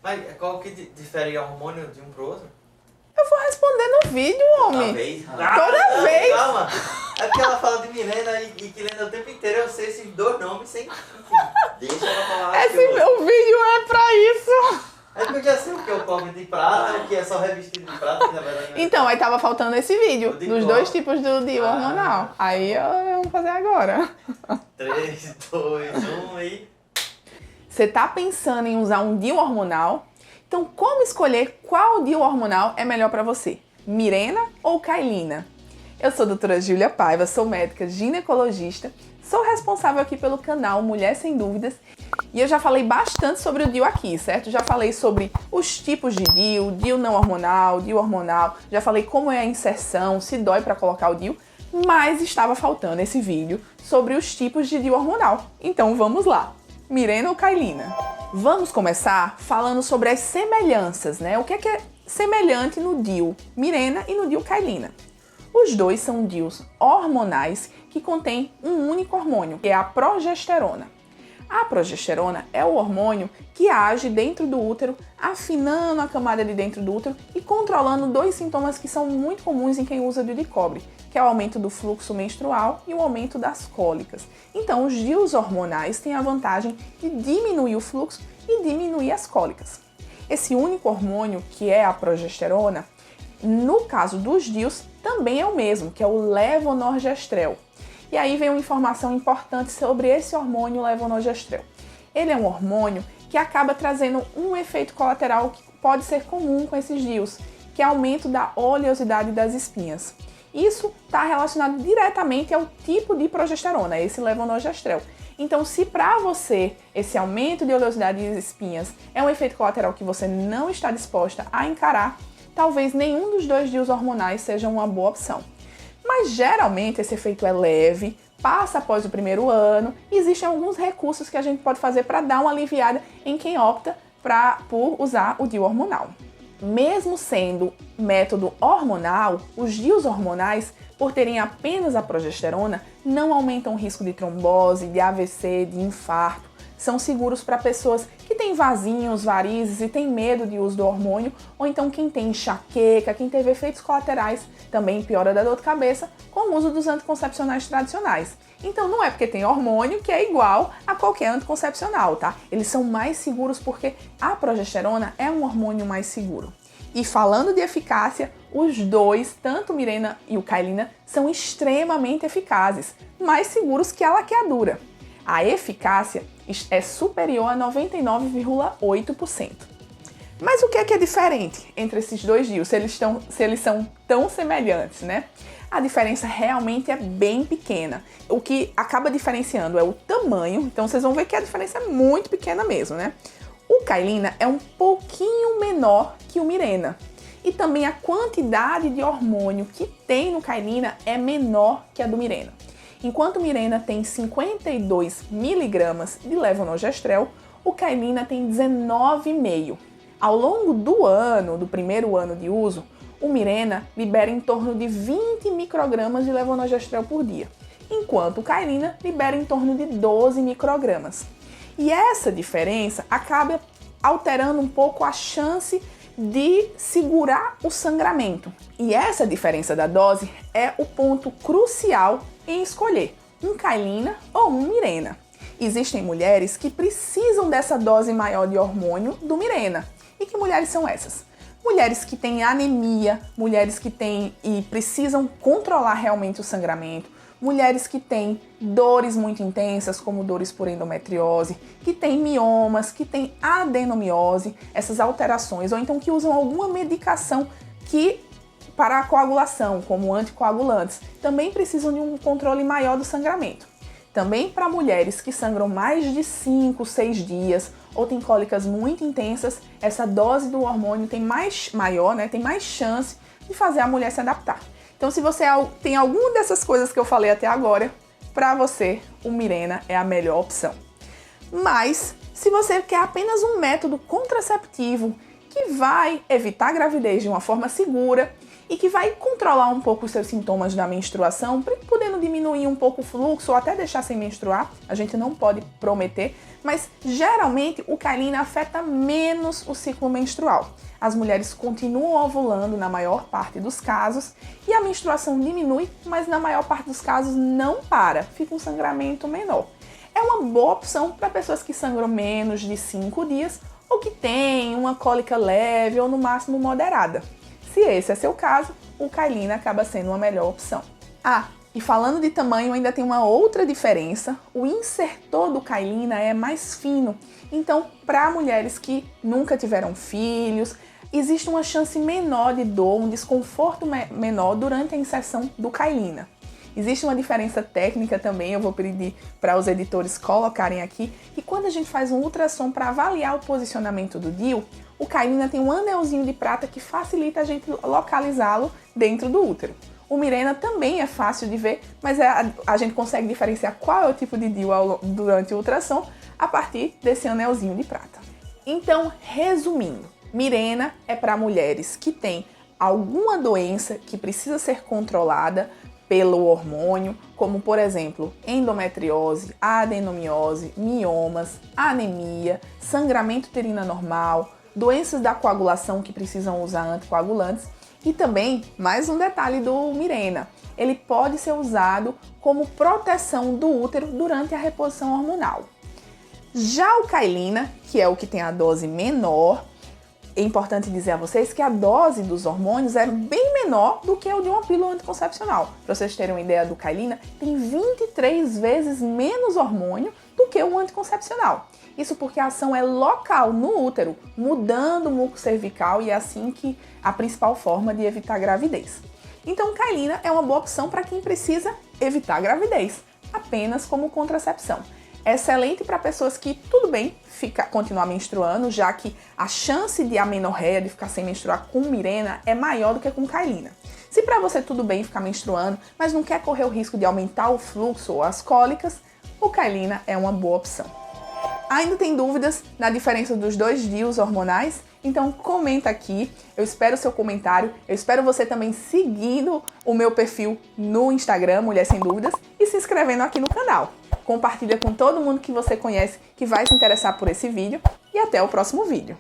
Mas qual que difere o hormônio de um pro outro? Eu vou responder no vídeo, homem. Talvez. Toda vez. Calma. É porque ela fala de Milena e Quilena o tempo inteiro. Eu sei esses dois nomes sem... Deixa ela falar. Esse meu vídeo é pra isso. É porque eu já sei o que é o cobre de prata, o que é só revestido de prata, que na verdade não é. Então, aí tava faltando esse vídeo, O de dos qual? dois tipos do DIU hormonal. Aí eu vou fazer agora. 3, 2, 1 e... Você tá pensando em usar um DIU hormonal? Então, como escolher qual DIU hormonal é melhor pra você? Mirena ou Kailina? Eu sou a doutora Júlia Paiva, sou médica ginecologista, sou responsável aqui pelo canal Mulher Sem Dúvidas e eu já falei bastante sobre o DIU aqui, certo? Já falei sobre os tipos de DIU, DIU não hormonal, DIU hormonal, já falei como é a inserção, se dói para colocar o DIU, mas estava faltando esse vídeo sobre os tipos de DIU hormonal. Então vamos lá! Mirena ou Kailina? Vamos começar falando sobre as semelhanças, né? O que é semelhante no DIU Mirena e no DIU Kailina? Os dois são DIUs hormonais que contêm um único hormônio, que é a progesterona. A progesterona é o hormônio que age dentro do útero, afinando a camada de dentro do útero e controlando dois sintomas que são muito comuns em quem usa DIU de cobre, que é o aumento do fluxo menstrual e o aumento das cólicas. Então, os DIUs hormonais têm a vantagem de diminuir o fluxo e diminuir as cólicas. Esse único hormônio, que é a progesterona, no caso dos DIUs, também é o mesmo, que é o levonorgestrel. E aí vem uma informação importante sobre esse hormônio levonorgestrel. Ele é um hormônio que acaba trazendo um efeito colateral que pode ser comum com esses DIUs, que é aumento da oleosidade das espinhas. Isso está relacionado diretamente ao tipo de progesterona, esse levonorgestrel. Então, se para você esse aumento de oleosidade das espinhas é um efeito colateral que você não está disposta a encarar, talvez nenhum dos dois DIUs hormonais seja uma boa opção. Mas geralmente esse efeito é leve, passa após o primeiro ano, e existem alguns recursos que a gente pode fazer para dar uma aliviada em quem opta por usar o DIU hormonal. Mesmo sendo método hormonal, os DIUs hormonais, por terem apenas a progesterona, não aumentam o risco de trombose, de AVC, de infarto. São seguros para pessoas que têm vasinhos, varizes e têm medo de uso do hormônio, ou então quem tem enxaqueca, quem teve efeitos colaterais, também piora da dor de cabeça, com o uso dos anticoncepcionais tradicionais. Então não é porque tem hormônio que é igual a qualquer anticoncepcional, tá? Eles são mais seguros porque a progesterona é um hormônio mais seguro. E falando de eficácia, os dois, tanto o Mirena e o Kailina, são extremamente eficazes, mais seguros que a laqueadura. A eficácia é superior a 99,8%. Mas o que é diferente entre esses dois DIUs, se eles são tão semelhantes, né? A diferença realmente é bem pequena. O que acaba diferenciando é o tamanho, então vocês vão ver que a diferença é muito pequena mesmo, né? O Kailina é um pouquinho menor que o Mirena. E também a quantidade de hormônio que tem no Kailina é menor que a do Mirena. Enquanto o Mirena tem 52 miligramas de levonorgestrel, o Kailina tem 19,5. Ao longo do primeiro ano de uso, o Mirena libera em torno de 20 microgramas de levonorgestrel por dia, enquanto o Kailina libera em torno de 12 microgramas. E essa diferença acaba alterando um pouco a chance de segurar o sangramento. E essa diferença da dose é o ponto crucial em escolher um Kailina ou um Mirena. Existem mulheres que precisam dessa dose maior de hormônio do Mirena. E que mulheres são essas? Mulheres que têm anemia, mulheres que têm e precisam controlar realmente o sangramento, mulheres que têm dores muito intensas, como dores por endometriose, que têm miomas, que têm adenomiose, essas alterações, ou então que usam alguma medicação para a coagulação, como anticoagulantes, também precisam de um controle maior do sangramento. Também para mulheres que sangram mais de 5, 6 dias ou têm cólicas muito intensas, essa dose do hormônio tem mais chance de fazer a mulher se adaptar. Então, se você tem alguma dessas coisas que eu falei até agora, para você o Mirena é a melhor opção. Mas, se você quer apenas um método contraceptivo que vai evitar a gravidez de uma forma segura e que vai controlar um pouco os seus sintomas da menstruação, podendo diminuir um pouco o fluxo ou até deixar sem menstruar. A gente não pode prometer, mas geralmente o Cailina afeta menos o ciclo menstrual. As mulheres continuam ovulando na maior parte dos casos e a menstruação diminui, mas na maior parte dos casos não para, fica um sangramento menor. É uma boa opção para pessoas que sangram menos de 5 dias ou que têm uma cólica leve ou no máximo moderada. Se esse é seu caso, o Cailina acaba sendo uma melhor opção. Ah, e falando de tamanho, ainda tem uma outra diferença. O insertor do Cailina é mais fino. Então, para mulheres que nunca tiveram filhos, existe uma chance menor de dor, um desconforto menor durante a inserção do Cailina. Existe uma diferença técnica também, eu vou pedir para os editores colocarem aqui, que quando a gente faz um ultrassom para avaliar o posicionamento do DIU, o Cailina tem um anelzinho de prata que facilita a gente localizá-lo dentro do útero. O Mirena também é fácil de ver, mas a gente consegue diferenciar qual é o tipo de DIU durante o ultrassom a partir desse anelzinho de prata. Então, resumindo, Mirena é para mulheres que têm alguma doença que precisa ser controlada pelo hormônio, como por exemplo, endometriose, adenomiose, miomas, anemia, sangramento uterino anormal, doenças da coagulação que precisam usar anticoagulantes e também, mais um detalhe do Mirena, ele pode ser usado como proteção do útero durante a reposição hormonal. Já o Cailina, que é o que tem a dose menor, é importante dizer a vocês que a dose dos hormônios é bem menor do que o de uma pílula anticoncepcional. Para vocês terem uma ideia do Cailina, tem 23 vezes menos hormônio do que o anticoncepcional. Isso porque a ação é local, no útero, mudando o muco cervical e é assim que a principal forma de evitar gravidez. Então, o Cailina é uma boa opção para quem precisa evitar gravidez, apenas como contracepção. É excelente para pessoas que, tudo bem, continuar menstruando, já que a chance de amenorreia, de ficar sem menstruar com Mirena, é maior do que com Cailina. Se para você tudo bem ficar menstruando, mas não quer correr o risco de aumentar o fluxo ou as cólicas, o Cailina é uma boa opção. Ainda tem dúvidas na diferença dos dois DIUs hormonais? Então comenta aqui, eu espero o seu comentário, eu espero você também seguindo o meu perfil no Instagram, Mulher Sem Dúvidas, e se inscrevendo aqui no canal. Compartilha com todo mundo que você conhece que vai se interessar por esse vídeo e até o próximo vídeo.